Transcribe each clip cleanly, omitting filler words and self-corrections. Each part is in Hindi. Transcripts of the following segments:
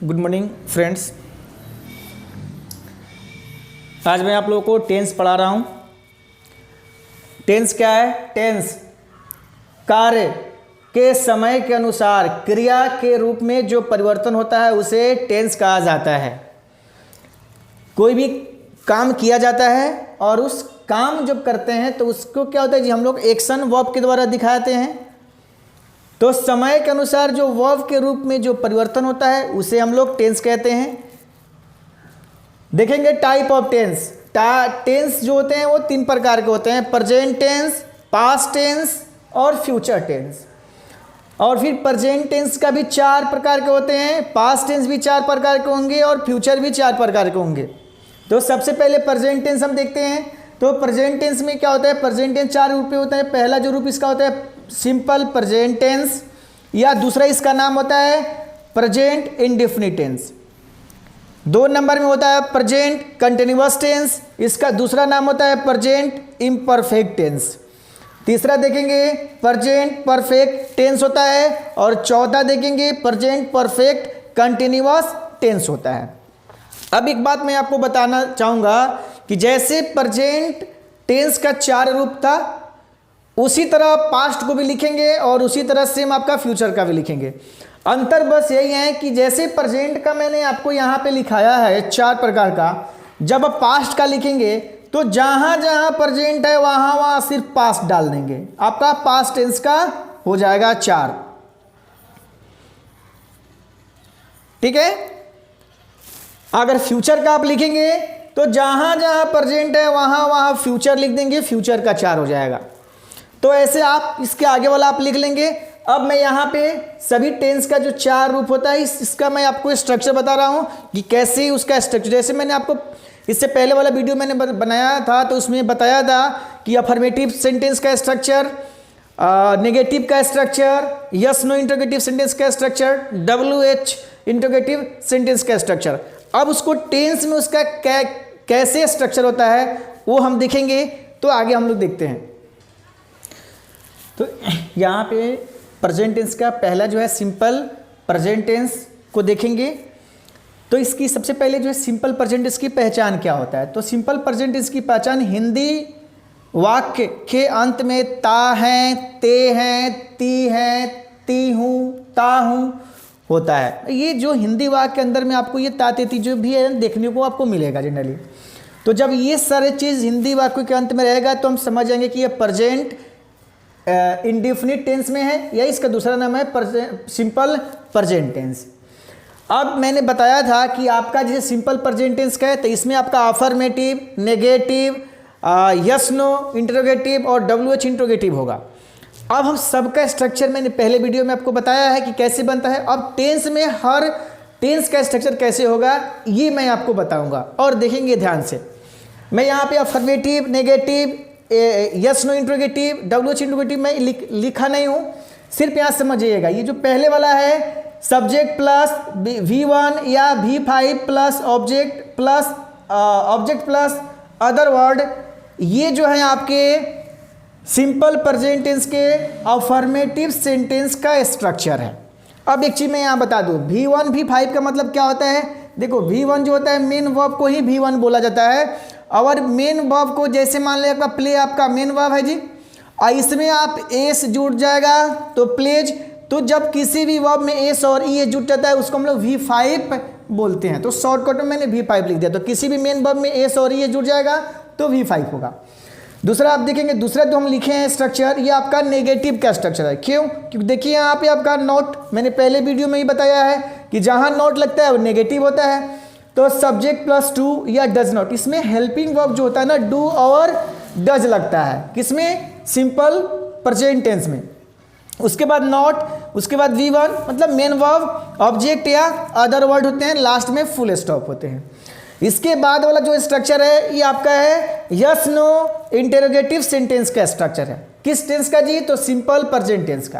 Good morning friends. आज मैं आप लोगों को टेंस पढ़ा रहा हूँ। टेंस क्या है? टेंस कार्य के समय के अनुसार क्रिया के रूप में जो परिवर्तन होता है उसे टेंस कहा जाता है। कोई भी काम किया जाता है और उस काम जब करते हैं तो उसको क्या होता है जी, हम लोग एक्शन वर्ब के द्वारा दिखाते हैं। तो समय के अनुसार जो वर्ब के रूप में जो परिवर्तन होता है उसे हम लोग टेंस कहते हैं। देखेंगे टाइप ऑफ टेंस। टेंस जो होते हैं वो 3 प्रकार के होते हैं, प्रेजेंट टेंस, पास्ट टेंस और फ्यूचर टेंस। और फिर प्रेजेंट टेंस का भी 4 प्रकार के होते हैं, पास्ट टेंस भी 4 प्रकार के होंगे और फ्यूचर भी 4 प्रकार के होंगे। तो सबसे पहले प्रेजेंट टेंस हम देखते हैं। तो प्रेजेंट टेंस में क्या होता है? प्रेजेंट टेंस 4 रूप में होता है। पहला जो रूप इसका होता है सिंपल प्रेजेंट टेंस, या दूसरा इसका नाम होता है प्रेजेंट इंडेफिनिट टेंस। 2 नंबर में होता है प्रेजेंट कंटिन्यूअस टेंस, इसका दूसरा नाम होता है प्रेजेंट इम्परफेक्ट टेंस। तीसरा देखेंगे प्रेजेंट परफेक्ट टेंस होता है और चौथा देखेंगे प्रेजेंट परफेक्ट कंटिन्यूअस टेंस होता है। अब एक बात मैं आपको बताना चाहूँगा कि जैसे प्रेजेंट टेंस का 4 रूप था उसी तरह पास्ट को भी लिखेंगे और उसी तरह सेम आपका फ्यूचर का भी लिखेंगे। अंतर बस यही है कि जैसे प्रेजेंट का मैंने आपको यहाँ पे लिखाया है 4 प्रकार का, जब आप पास्ट का लिखेंगे तो जहाँ जहाँ प्रेजेंट है वहाँ वहाँ सिर्फ पास्ट डाल देंगे, आपका पास्ट टेंस का हो जाएगा 4। ठीक है। अगर फ्यूचर का आप लिखेंगे तो जहाँ जहाँ प्रेजेंट है वहाँ वहाँ फ्यूचर लिख देंगे, फ्यूचर का 4 हो जाएगा। तो ऐसे आप इसके आगे वाला आप लिख लेंगे। अब मैं यहाँ पे सभी टेंस का जो 4 रूप होता है इसका मैं आपको स्ट्रक्चर बता रहा हूँ कि कैसे उसका स्ट्रक्चर। जैसे मैंने आपको इससे पहले वाला वीडियो मैंने बनाया था तो उसमें बताया था कि अफर्मेटिव सेंटेंस का स्ट्रक्चर, नेगेटिव का structure, yes no interrogative sentence का स्ट्रक्चर, WH इंटरोगेटिव सेंटेंस का स्ट्रक्चर। अब उसको टेंस में उसका कैसे स्ट्रक्चर होता है वो हम देखेंगे। तो आगे हम लोग देखते हैं। तो यहाँ पे प्रेजेंट टेंस का पहला जो है सिंपल प्रेजेंट टेंस को देखेंगे। तो इसकी सबसे पहले जो है सिंपल प्रेजेंट टेंस की पहचान क्या होता है? तो सिंपल प्रेजेंट टेंस की पहचान हिंदी वाक्य के अंत में ता हैं, ते हैं, ती हैं, ती हूँ, ता हूँ होता है। ये जो हिंदी वाक्य के अंदर में आपको ये ता, ते, ती जो भी है देखने को आपको मिलेगा जनरली। तो जब ये सारे चीज़ हिंदी वाक्य के अंत में रहेगा तो हम समझ जाएंगे कि ये प्रेजेंट इंडेफिनिट टेंस में है या इसका दूसरा नाम है सिंपल प्रेजेंट टेंस। अब मैंने बताया था कि आपका जैसे सिंपल प्रेजेंट टेंस का है तो इसमें आपका affirmative, negative, yes no interrogative और WH इंटरोगेटिव होगा। अब हम सबका स्ट्रक्चर मैंने पहले वीडियो में आपको बताया है कि कैसे बनता है। अब टेंस में हर टेंस का स्ट्रक्चर कैसे होगा ये मैं आपको बताऊंगा और देखेंगे ध्यान से। मैं यहाँ पे affirmative, negative, yes no interrogative, WH interrogative मैं लिखा नहीं हूँ, सिर्फ यहाँ समझिएगा। ये जो पहले वाला है सब्जेक्ट प्लस V1 या V5 plus object plus other word, ये जो है आपके सिंपल प्रेजेंट टेंस के अफर्मेटिव सेंटेंस का स्ट्रक्चर है। अब एक चीज़ मैं यहाँ बता दूँ, V1 V5 का मतलब क्या होता है? देखो V1 जो होता है मेन वर्ब को ही V1 बोला जाता है। और मेन वर्ब को जैसे मान लिया आपका प्ले आपका मेन वर्ब है जी, और इसमें आप एस जुड़ जाएगा तो प्लेज। तो जब किसी भी वर्ब में एस और ई जुड़ जाता है उसको हम लोग V5 बोलते हैं। तो शॉर्टकट में मैंने V5 लिख दिया। तो किसी भी मेन वर्ब में एस और ई जुड़ जाएगा तो V5 होगा। दूसरा आप देखेंगे, दूसरा जो हम लिखे हैं स्ट्रक्चर ये आपका नेगेटिव का स्ट्रक्चर है। क्यों? क्योंकि देखिए यहाँ पे आपका नॉट, मैंने पहले वीडियो में ही बताया है कि जहाँ नॉट लगता है वो नेगेटिव होता है। तो सब्जेक्ट प्लस टू या डज नॉट, इसमें हेल्पिंग वर्ब जो होता है ना डू और डज लगता है। किसमें? सिंपल प्रेजेंट टेंस में। उसके बाद नॉट, उसके बाद V1 मतलब मेन वर्ब, ऑब्जेक्ट या अदर वर्ड होते हैं, लास्ट में फुल स्टॉप होते हैं। इसके बाद वाला जो स्ट्रक्चर है ये आपका है यस नो इंटरोगेटिव सेंटेंस का स्ट्रक्चर है। किस टेंस का जी? तो सिंपल प्रेजेंट टेंस का।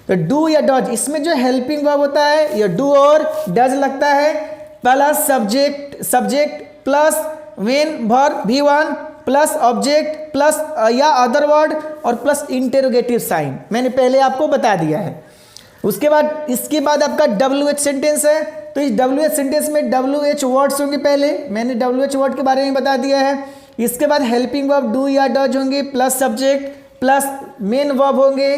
तो डू या डज, इसमें जो हेल्पिंग वर्ब होता है ये डू और डज लगता है, plus subject plus main verb V1 plus object plus या अदर वर्ड और प्लस इंटरोगेटिव साइन, मैंने पहले आपको बता दिया है। उसके बाद इसके बाद आपका WH सेंटेंस है। तो इस WH सेंटेंस में WH वर्ड्स होंगे, पहले मैंने WH वर्ड के बारे में बता दिया है। इसके बाद हेल्पिंग वर्ब डू या डज होंगे, plus subject plus main verb होंगे,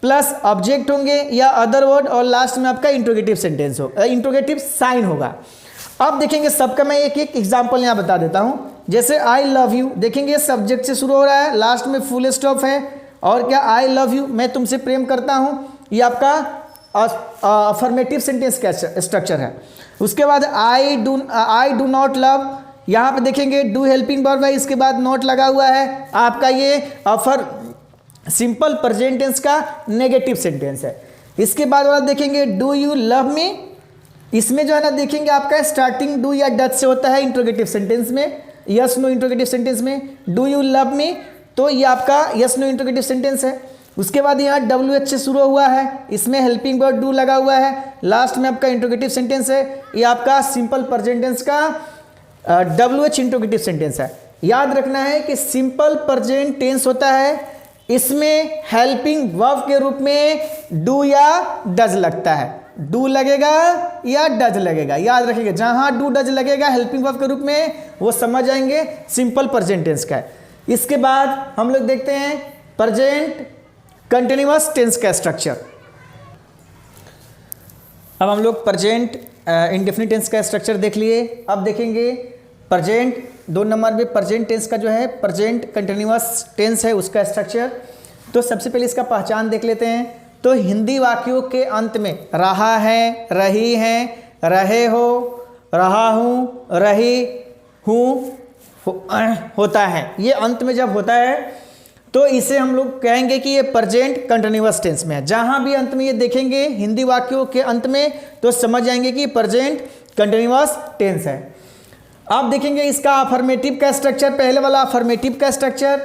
प्लस ऑब्जेक्ट होंगे या अदर वर्ड, और लास्ट में आपका इंट्रोगेटिव सेंटेंस हो, इंट्रोगेटिव साइन होगा। अब देखेंगे सबका मैं एक एक एग्जाम्पल यहाँ बता देता हूँ। जैसे आई लव यू, देखेंगे सब्जेक्ट से शुरू हो रहा है, लास्ट में फुल स्टॉप है, और क्या आई लव यू, मैं तुमसे प्रेम करता हूँ, ये आपका अफर्मेटिव सेंटेंस का स्ट्रक्चर है। उसके बाद आई डू नॉट लव, यहाँ पे देखेंगे डू हेल्पिंग वर्ब है, इसके बाद नॉट लगा हुआ है, आपका ये सिंपल प्रेजेंट टेंस का नेगेटिव सेंटेंस है। इसके बाद वाला देखेंगे डू यू लव मी, इसमें जो है ना देखेंगे आपका स्टार्टिंग डू या डच से होता है इंट्रोगेटिव सेंटेंस में, यस नो इंट्रोगेटिव सेंटेंस में डू यू लव मी, तो ये आपका यस नो इंट्रोगेटिव सेंटेंस है। उसके बाद यहाँ WH से शुरू हुआ है, इसमें हेल्पिंग वर्ब डू लगा हुआ है, लास्ट में आपका इंट्रोगेटिव सेंटेंस है, ये आपका सिंपल प्रेजेंट टेंस का WH इंट्रोगेटिव सेंटेंस है। याद रखना है कि सिंपल प्रेजेंट टेंस होता है, इसमें हेल्पिंग वर्ब के रूप में डू या डज लगता है, डू लगेगा या डज लगेगा, याद रखिएगा जहां डू डज लगेगा हेल्पिंग वर्ब के रूप में वो समझ जाएंगे सिंपल प्रेजेंट टेंस का है। इसके बाद हम लोग देखते हैं प्रेजेंट कंटिन्यूअस टेंस का स्ट्रक्चर। अब हम लोग प्रेजेंट इंडेफिनिट टेंस का स्ट्रक्चर देख लिए। अब देखेंगे प्रेजेंट 2 नंबर में प्रेजेंट टेंस का जो है प्रेजेंट कंटिन्यूअस टेंस है उसका स्ट्रक्चर। तो सबसे पहले इसका पहचान देख लेते हैं। तो हिंदी वाक्यों के अंत में रहा है, रही हैं, रहे हो, रहा हूँ, रही हूँ होता है, ये अंत में जब होता है तो इसे हम लोग कहेंगे कि ये प्रेजेंट कंटिन्यूअस टेंस में है। जहाँ भी अंत में ये देखेंगे हिंदी वाक्यों के अंत में तो समझ जाएंगे कि प्रेजेंट कंटिन्यूअस टेंस है। अब देखेंगे इसका अफर्मेटिव का स्ट्रक्चर, पहले वाला अफर्मेटिव का स्ट्रक्चर,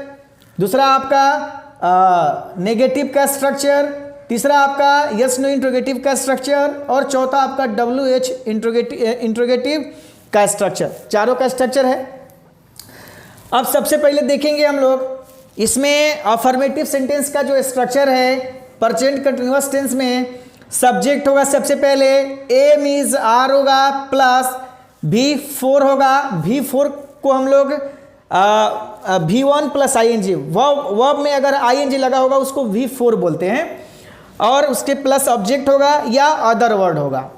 दूसरा आपका नेगेटिव का स्ट्रक्चर, तीसरा आपका यस नो इंट्रोगेटिव का स्ट्रक्चर, और चौथा आपका WH इंट्रोगेटिव का स्ट्रक्चर। चारों का स्ट्रक्चर है। अब सबसे पहले देखेंगे हम लोग इसमें अफर्मेटिव सेंटेंस का जो स्ट्रक्चर है प्रेजेंट कंटिन्यूअस टेंस में सब्जेक्ट होगा सबसे पहले, एम इज आर होगा प्लस V4 होगा। V4 को हम लोग V1 प्लस ING, वर्ब में अगर ING लगा होगा उसको V4 बोलते हैं, और उसके प्लस ऑब्जेक्ट होगा या अदर वर्ड होगा।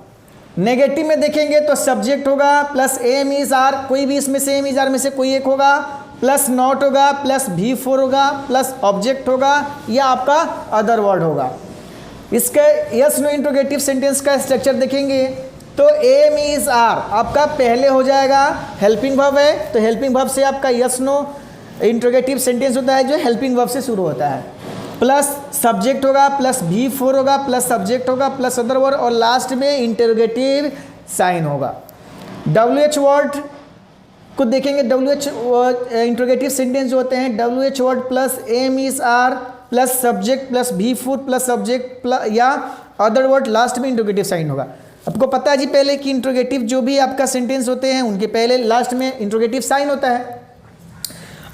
नेगेटिव में देखेंगे तो सब्जेक्ट होगा प्लस एम इज आर, कोई भी इसमें से एम इज आर में से कोई एक होगा, प्लस नॉट होगा, प्लस V4 होगा, प्लस ऑब्जेक्ट होगा या आपका अदर वर्ड होगा। इसके यस नो इंट्रोगेटिव सेंटेंस का स्ट्रक्चर देखेंगे तो एम इज आर आपका पहले हो जाएगा, हेल्पिंग वर्ब है तो हेल्पिंग वर्ब से आपका यस नो इंट्रोगेटिव सेंटेंस होता है जो हेल्पिंग वर्ब से शुरू होता है, प्लस सब्जेक्ट होगा, प्लस V4 होगा, प्लस सब्जेक्ट होगा, प्लस अदर वर्ड, और लास्ट में इंटरोगेटिव साइन होगा। WH वर्ड को देखेंगे, WH इंट्रोगेटिव सेंटेंस जो होते हैं WH word plus am is are plus subject plus V4 plus subject या अदर वर्ड, लास्ट में इंट्रोगेटिव साइन होगा। आपको पता है जी पहले कि इंट्रोगेटिव जो भी आपका सेंटेंस होते हैं उनके पहले लास्ट में इंट्रोगेटिव साइन होता है।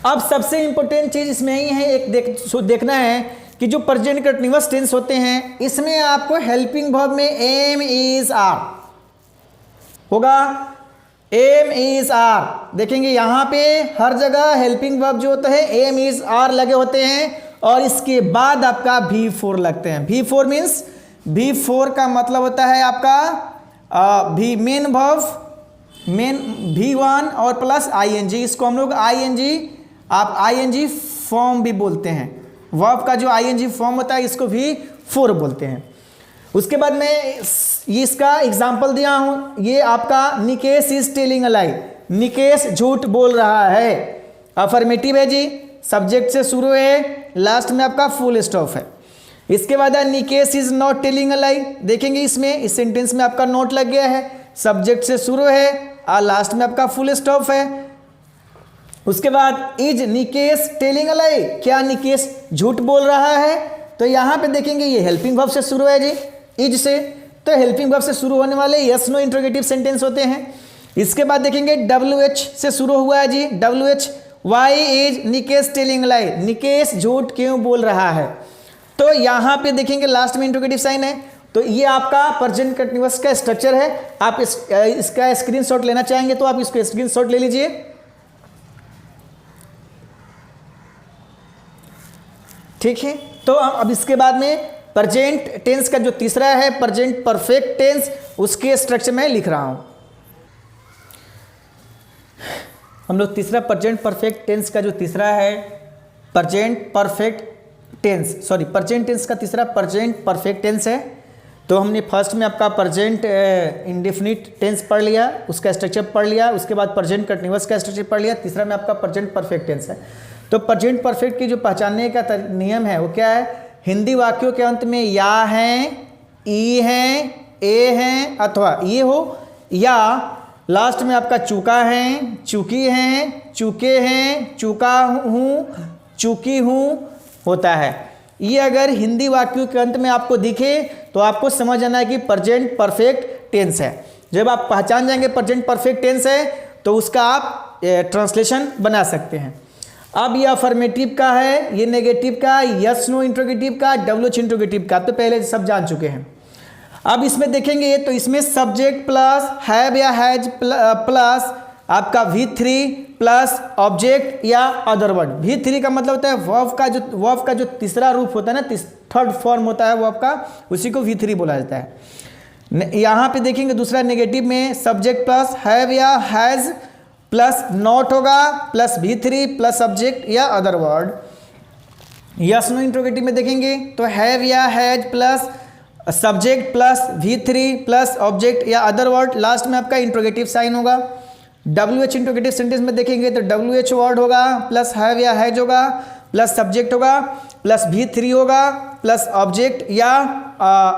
अब सबसे इंपॉर्टेंट चीज इसमें ही है, एक देखना है कि जो प्रेजेंट कंटिन्यूअस टेंस होते हैं इसमें आपको हेल्पिंग वर्ब में एम इज आर होगा, एम इज आर देखेंगे यहाँ पे हर जगह हेल्पिंग वर्ब जो होता है एम इज आर लगे होते हैं, और इसके बाद आपका V4 लगते हैं। V4 मीन्स V4 का मतलब होता है आपका मेन वर्ब, मेन V1 और प्लस ING, इसको हम लोग ING फॉर्म भी बोलते हैं। वर्ब का जो ING फॉर्म होता है इसको V4 बोलते हैं। उसके बाद मैं ये इसका एग्जाम्पल दिया हूँ, ये आपका Nikesh is telling a lie, Nikesh झूठ बोल रहा है, अफर्मेटिव है जी, सब्जेक्ट से शुरू है, लास्ट में आपका फुल स्टॉप है। इसके बाद है Nikesh is not telling a lie, देखेंगे इसमें इस सेंटेंस में आपका नोट लग गया है, सब्जेक्ट से शुरू है और लास्ट में आपका फुल स्टॉप है। उसके बाद इज निकेश टेलिंग अ लाई, क्या निकेश झूठ बोल रहा है, तो यहाँ पे देखेंगे ये हेल्पिंग वर्ब से शुरू है जी, इज से, तो हेल्पिंग वर्ब से शुरू होने वाले यस नो इंट्रोगेटिव सेंटेंस होते हैं। इसके बाद देखेंगे WH से शुरू हुआ है जी, WH why is Nikesh telling a lie, Nikesh झूठ क्यों बोल रहा है, तो यहाँ पे देखेंगे लास्ट में इंट्रोगेटिव साइन है, तो ये आपका प्रेजेंट कंटिन्यूअस का स्ट्रक्चर है। आप इसका स्क्रीनशॉट लेना चाहेंगे तो आप इसको स्क्रीनशॉट ले लीजिए। ठीक है, तो अब इसके बाद में प्रेजेंट टेंस का जो तीसरा है प्रेजेंट परफेक्ट टेंस, उसके स्ट्रक्चर में लिख रहा हूं। हम लोग तीसरा प्रेजेंट परफेक्ट टेंस का जो तीसरा है present perfect tense, sorry present tense का तीसरा प्रेजेंट परफेक्ट टेंस है। तो हमने फर्स्ट में आपका प्रेजेंट इंडेफिनिट टेंस पढ़ लिया, उसका स्ट्रक्चर पढ़ लिया, उसके बाद प्रेजेंट कंटिन्यूअस का स्ट्रक्चर पढ़ लिया, तीसरा में आपका प्रेजेंट परफेक्ट टेंस है। तो प्रेजेंट परफेक्ट की जो पहचानने का नियम है वो क्या है, हिंदी वाक्यों के अंत में या हैं, ई हैं, ए हैं अथवा ये हो, या लास्ट में आपका चूका है, चूकी हैं, चूके हैं, चूका हूँ, चूकी हूँ होता है। ये अगर हिंदी वाक्यों के अंत में आपको दिखे तो आपको समझ आना है कि प्रेजेंट परफेक्ट टेंस है। जब आप पहचान जाएंगे प्रेजेंट परफेक्ट टेंस है तो उसका आप ट्रांसलेशन बना सकते हैं। अब ये अफर्मेटिव का है, ये नेगेटिव का, यस नो इंट्रोगेटिव का, डब्ल्यूएच इंट्रोगेटिव का, तो पहले सब जान चुके हैं। अब इसमें देखेंगे तो इसमें सब्जेक्ट प्लस हैव या हैज प्लस आपका V3 प्लस ऑब्जेक्ट या अदर वर्ड। V3 का मतलब होता है वर्ब का जो तीसरा रूप होता है ना, थर्ड फॉर्म होता है वर्ब का, उसी को V3 बोला जाता है। यहाँ पे देखेंगे दूसरा नेगेटिव में सब्जेक्ट प्लस हैव या हैज प्लस नॉट होगा प्लस V3 प्लस सब्जेक्ट या other word. Yes no interrogative में देखेंगे तो हैव या has plus subject plus V3 plus object या अदर वर्ड, लास्ट में आपका इंट्रोगेटिव साइन होगा। WH इंट्रोगेटिव सेंटेंस में देखेंगे तो WH वर्ड होगा प्लस हैव या हैज होगा प्लस सब्जेक्ट होगा प्लस V3 होगा प्लस ऑब्जेक्ट या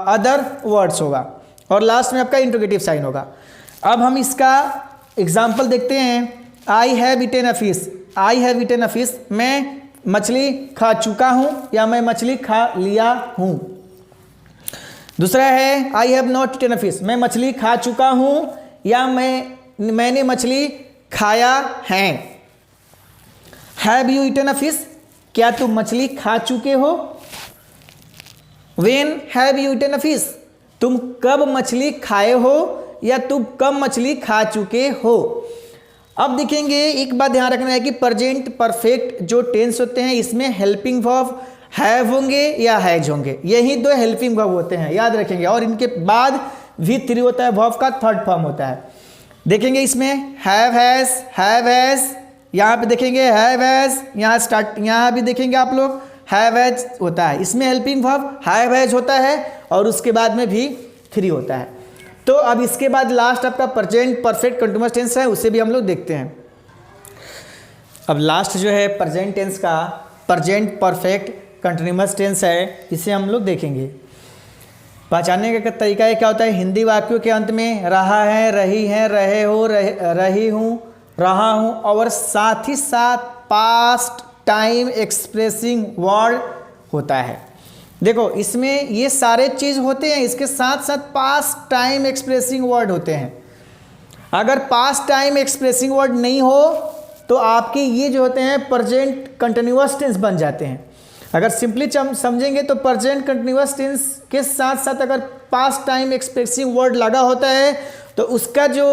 अदर वर्ड्स होगा और लास्ट में आपका इंट्रोगेटिव साइन होगा। अब हम इसका एग्जाम्पल देखते हैं। I have eaten a fish, I have eaten a fish, मैं मछली खा चुका हूँ या मैं मछली खा लिया हूँ। दूसरा है I have not eaten a fish, मैं मछली खा चुका हूँ या मैंने मछली खाया है। Have you eaten a fish, क्या तुम मछली खा चुके हो। When have you eaten a fish, तुम कब मछली खाए हो या तुम कब मछली खा चुके हो। अब देखेंगे एक बात ध्यान रखना है कि प्रेजेंट परफेक्ट जो टेंस होते हैं इसमें हेल्पिंग वर्ब हैव होंगे या हैज होंगे, यही दो हेल्पिंग वर्ब होते हैं, याद रखेंगे। और इनके बाद V3 होता है, वर्ब का थर्ड फॉर्म होता है। देखेंगे इसमें हैव हैज, यहाँ पे देखेंगे हैव हैज, यहाँ भी देखेंगे आप लोग हैव हैज होता है। इसमें हेल्पिंग वर्ब हैव हैज होता है और उसके बाद में V3 होता है। तो अब इसके बाद लास्ट आपका प्रेजेंट परफेक्ट कंटिन्यूअस टेंस है, उसे भी हम लोग देखते हैं। अब लास्ट जो है प्रेजेंट टेंस का प्रेजेंट परफेक्ट कंटिन्यूअस टेंस है, इसे हम लोग देखेंगे। पहचानने का तरीका क्या होता है, हिंदी वाक्यों के अंत में रहा है, रही है, रहे हो, रही हूँ, रहा हूँ और साथ ही साथ पास्ट टाइम एक्सप्रेसिंग वर्ड होता है। देखो इसमें ये सारे चीज़ होते हैं, इसके साथ साथ पास्ट टाइम एक्सप्रेसिंग वर्ड होते हैं। अगर पास्ट टाइम एक्सप्रेसिंग वर्ड नहीं हो तो आपके ये जो होते हैं प्रेजेंट कंटिन्यूअस टेंस बन जाते हैं। अगर सिंपली समझेंगे तो प्रेजेंट कंटिन्यूअस टेंस के साथ साथ अगर पास्ट टाइम एक्सप्रेसिंग वर्ड लगा होता है तो उसका जो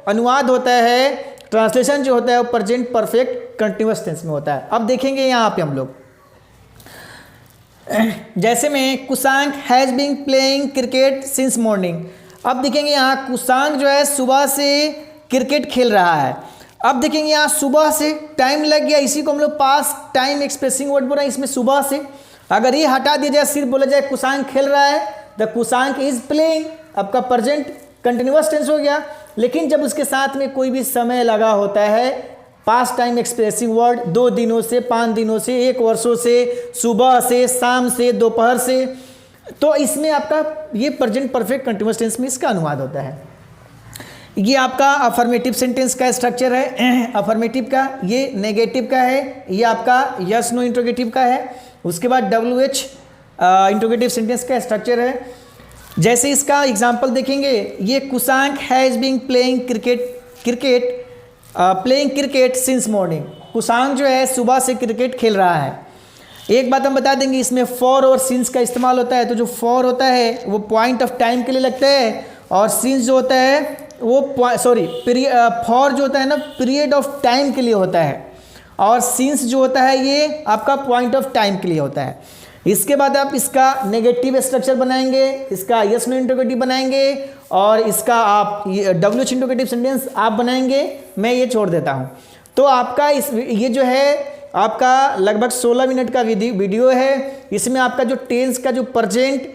अनुवाद होता है, ट्रांसलेशन जो होता है वो प्रेजेंट परफेक्ट कंटिन्यूअस टेंस में होता है। अब देखेंगे यहाँ पे हम लोग, जैसे में Kushank has been playing cricket since morning. अब देखेंगे यहाँ कुशांक जो है सुबह से क्रिकेट खेल रहा है। अब देखेंगे यहाँ सुबह से टाइम लग गया, इसी को हम लोग पास्ट टाइम एक्सप्रेसिंग वर्ड बोल रहे हैं। इसमें सुबह से अगर ये हटा दिया जाए, सिर्फ बोला जाए कुशांक खेल रहा है, द कुशांक इज प्लेइंग, आपका प्रेजेंट कंटिन्यूअस टेंस हो गया। लेकिन जब उसके साथ में कोई भी समय लगा होता है, पास्ट टाइम एक्सप्रेसिंग वर्ड 2 दिनों से, 5 दिनों से, 1 वर्षों से, सुबह से, शाम से, दोपहर से, तो इसमें आपका ये प्रेजेंट परफेक्ट कंटिन्यूअस टेंस में इसका अनुवाद होता है। ये आपका अफर्मेटिव सेंटेंस का स्ट्रक्चर है, अफर्मेटिव का, ये नेगेटिव का है, ये आपका यस नो इंट्रोगेटिव का है। उसके बाद WH इंट्रोगेटिव सेंटेंस का स्ट्रक्चर है। जैसे इसका एग्जांपल देखेंगे, ये Kushank has been playing cricket since morning. Kushank जो है सुबह से क्रिकेट खेल रहा है। एक बात हम बता देंगे, इसमें फॉर और सिंस का इस्तेमाल होता है। तो जो फॉर होता है वो पॉइंट ऑफ टाइम के लिए लगता है, और सिंस जो होता है वो फॉर जो होता है ना पीरियड ऑफ टाइम के लिए होता है, और सिंस जो होता है ये आपका पॉइंट ऑफ टाइम के लिए होता है। इसके बाद आप इसका नेगेटिव स्ट्रक्चर बनाएंगे, इसका यस नो इंटरोगेटिव बनाएंगे, और इसका आप WH इंटरोगेटिव सेंटेंस आप बनाएंगे। मैं ये छोड़ देता हूँ। तो आपका ये जो है आपका लगभग 16 मिनट का वीडियो है। इसमें आपका जो टेंस का जो प्रेजेंट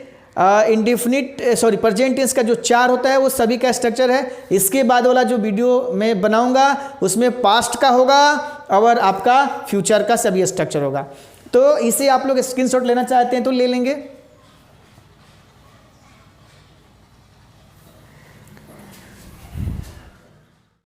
टेंस का जो 4 होता है वो सभी का स्ट्रक्चर है। इसके बाद वाला जो वीडियो मैं बनाऊंगा उसमें पास्ट का होगा और आपका फ्यूचर का सभी स्ट्रक्चर होगा। तो इसे आप लोग स्क्रीनशॉट लेना चाहते हैं तो ले लेंगे।